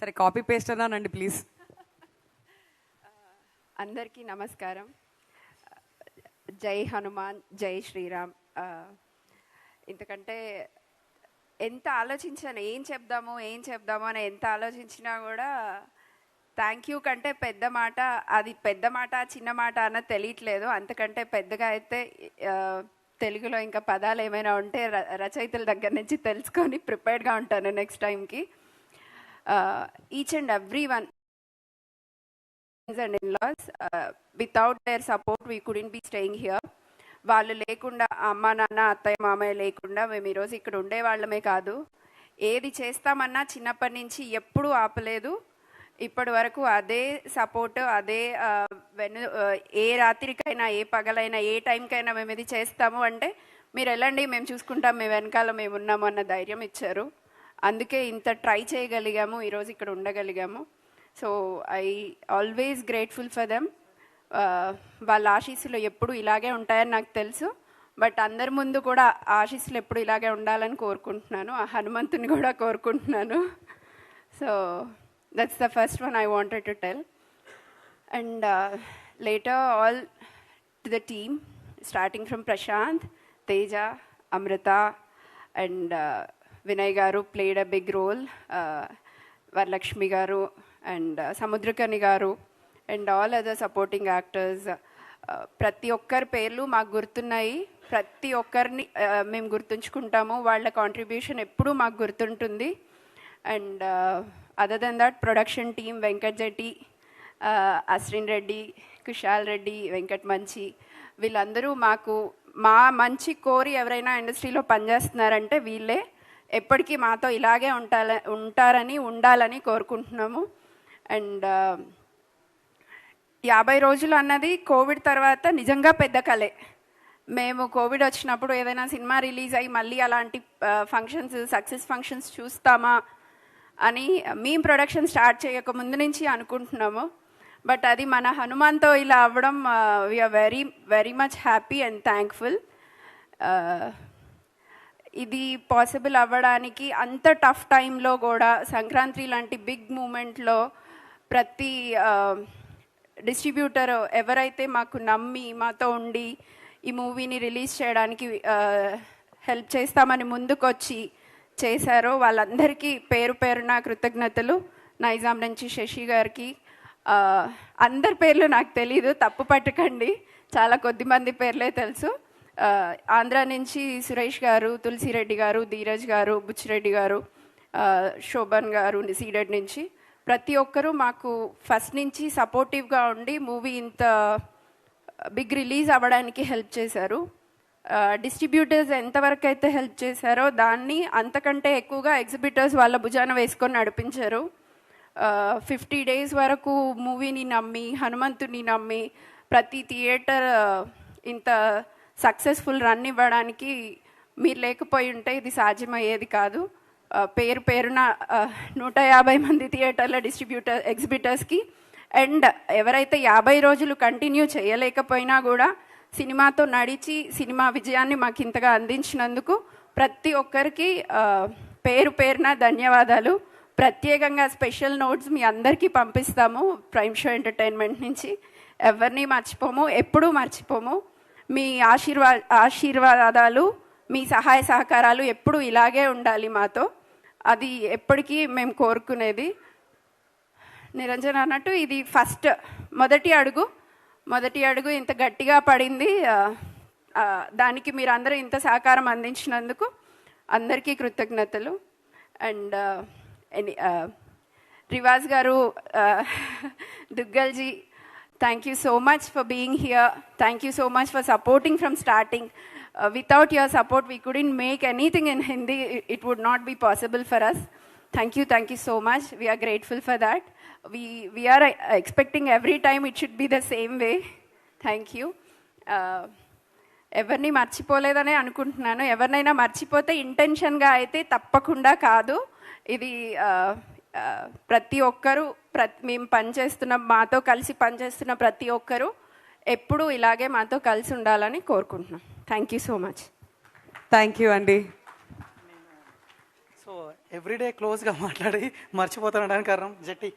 సరే copy paste అన్నానండి please. అందరికీ నమస్కారం. జై హనుమాన్, జై శ్రీరామ్. ఇంతకంటే ఎంత ఆలోచించాను, ఏం చెప్దాము అని ఎంత ఆలోచించినా కూడా థ్యాంక్ యూ కంటే పెద్ద మాట, అది పెద్ద మాట చిన్న మాట అన్నది తెలియట్లేదు. అంతకంటే పెద్దగా అయితే తెలుగులో ఇంకా పదాలు ఏమైనా ఉంటే రచయితల దగ్గర నుంచి తెలుసుకొని ప్రిపేర్డ్గా ఉంటాను నెక్స్ట్ టైంకి. Each and every one and in-laws, without their support we couldn't be staying here. వాళ్ళు లేకుండా, అమ్మ నాన్న అత్తయ్య మామయ్య లేకుండా మేము ఈరోజు ఇక్కడ ఉండేవాళ్ళమే కాదు. ఏది చేస్తామన్నా చిన్నప్పటి నుంచి ఎప్పుడూ ఆపలేదు. ఇప్పటి వరకు అదే సపోర్ట్, అదే ఏ రాత్రికైనా ఏ పగలైనా ఏ టైంకైనా మేము ఇది చేస్తాము అంటే మీరు వెళ్ళండి మేము చూసుకుంటాం, మేము వెనకాల మేము ఉన్నాము అన్న ధైర్యం ఇచ్చారు. అందుకే ఇంత ట్రై చేయగలిగాము, ఈరోజు ఇక్కడ ఉండగలిగాము. So I always grateful for them. వాళ్ళ ఆశీస్సులు ఎప్పుడు ఇలాగే ఉంటాయని నాకు తెలుసు. బట్ అందరి ముందు కూడా ఆశీస్సులు ఎప్పుడు ఇలాగే ఉండాలని కోరుకుంటున్నాను, ఆ హనుమంతుని కూడా కోరుకుంటున్నాను. So that's the first one I wanted to tell. And later all to the team, starting from Prashant, Teja, Amrita and Vinay garu played a big role, Varalakshmi garu and Samudrakani garu and all other supporting actors. ప్రతి ఒక్కరి పేర్లు మాకు గుర్తున్నాయి, ప్రతి ఒక్కరిని మేము గుర్తుంచుకుంటాము, వాళ్ళ contribution ఎప్పుడూ మాకు గుర్తుంటుంది. And other then that production team, Venkat Jetti, Ashwin Reddy, Kushal Reddy, Venkat Manchi, వీళ్ళందరూ మాకు మా మంచి కోరి ఎవరైనా ఇండస్ట్రీలో పనిచేస్తున్నారంటే వీళ్ళే. ఎప్పటికీ మాతో ఇలాగే ఉంటారని ఉండాలని కోరుకుంటున్నాము. అండ్ 50 రోజులు అన్నది కోవిడ్ తర్వాత నిజంగా పెద్ద కలే. మేము కోవిడ్ వచ్చినప్పుడు ఏదైనా సినిమా రిలీజ్ అయ్యి మళ్ళీ అలాంటి ఫంక్షన్స్, సక్సెస్ ఫంక్షన్స్ చూస్తామా అని మేము ప్రొడక్షన్ స్టార్ట్ చేయక ముందు నుంచి అనుకుంటున్నాము. బట్ అది మన హనుమాన్తో ఇలా అవ్వడం we are very very much happy and thankful. ఇది పాసిబుల్ అవ్వడానికి అంత టఫ్ టైంలో కూడా, సంక్రాంతి లాంటి బిగ్ మూమెంట్లో ప్రతి డిస్ట్రిబ్యూటర్ ఎవరైతే మాకు నమ్మి మాతో ఉండి ఈ మూవీని రిలీజ్ చేయడానికి హెల్ప్ చేస్తామని ముందుకొచ్చి చేశారో వాళ్ళందరికీ పేరు పేరున కృతజ్ఞతలు. నైజాం నుంచి శశి గారికి, అందరి పేర్లు నాకు తెలీదు, తప్పు పట్టకండి, చాలా కొద్దిమంది పేర్లే తెలుసు. ఆంధ్ర నుంచి సురేష్ గారు, తులసిరెడ్డి గారు, ధీరజ్ గారు, బుచ్చిరెడ్డి గారు, శోభన్ గారు సీడెడ్ నుంచి, ప్రతి ఒక్కరూ మాకు ఫస్ట్ నుంచి సపోర్టివ్గా ఉండి మూవీ ఇంత బిగ్ రిలీజ్ అవ్వడానికి హెల్ప్ చేశారు. డిస్ట్రిబ్యూటర్స్ ఎంతవరకు అయితే హెల్ప్ చేశారో దాన్ని అంతకంటే ఎక్కువగా ఎగ్జిబిటర్స్ వాళ్ళ భుజాన వేసుకొని నడిపించారు. 50 days వరకు మూవీని నమ్మి, హనుమంతుని నమ్మి ప్రతి థియేటర్ ఇంత సక్సెస్ఫుల్ రన్ ఇవ్వడానికి మీరు లేకపోయి ఉంటే ఇది సాధ్యమయ్యేది కాదు. పేరు పేరున 150 మంది థియేటర్ల ఎగ్జిబిటర్స్కి, అండ్ ఎవరైతే 50 రోజులు కంటిన్యూ చేయలేకపోయినా కూడా సినిమాతో నడిచి సినిమా విజయాన్ని మాకు ఇంతగా అందించినందుకు ప్రతి ఒక్కరికి పేరు పేరున ధన్యవాదాలు. ప్రత్యేకంగా స్పెషల్ నోట్స్ మీ అందరికీ పంపిస్తాము ప్రైమ్ షో ఎంటర్టైన్మెంట్ నుంచి. ఎవరిని మర్చిపోము, ఎప్పుడూ మర్చిపోము. మీ ఆశీర్వాదాలు, మీ సహాయ సహకారాలు ఎప్పుడూ ఇలాగే ఉండాలి మాతో, అది ఎప్పటికీ మేము కోరుకునేది. నిరంజన్ అన్నట్టు ఇది మొదటి అడుగు ఇంత గట్టిగా పడింది. దానికి మీరందరూ ఇంత సహకారం అందించినందుకు అందరికీ కృతజ్ఞతలు. అండ్ రివాజ్ గారు, Duggalji, thank you so much for being here. Thank you so much for supporting from starting. Without your support we couldn't make anything in Hindi. It would not be possible for us. Thank you so much. We are grateful for that. We are expecting every time it should be the same way. Thank you. ఎవరిని మర్చిపోలేదనే అనుకుంటున్నాను. ఎవరినైనా మర్చిపోతే ఇంటెన్షన్గా అయితే తప్పకుండా కాదు. ఇది ప్రతి ఒక్కరూ మేము మాతో కలిసి పనిచేస్తున్న ప్రతి ఒక్కరూ ఎప్పుడూ ఇలాగే మాతో కలిసి ఉండాలని కోరుకుంటున్నాం. Thank you so much. Thank you అండి. సో ఎవ్రీడే క్లోజ్గా మాట్లాడి మర్చిపోతానడానికి కారణం జట్టి.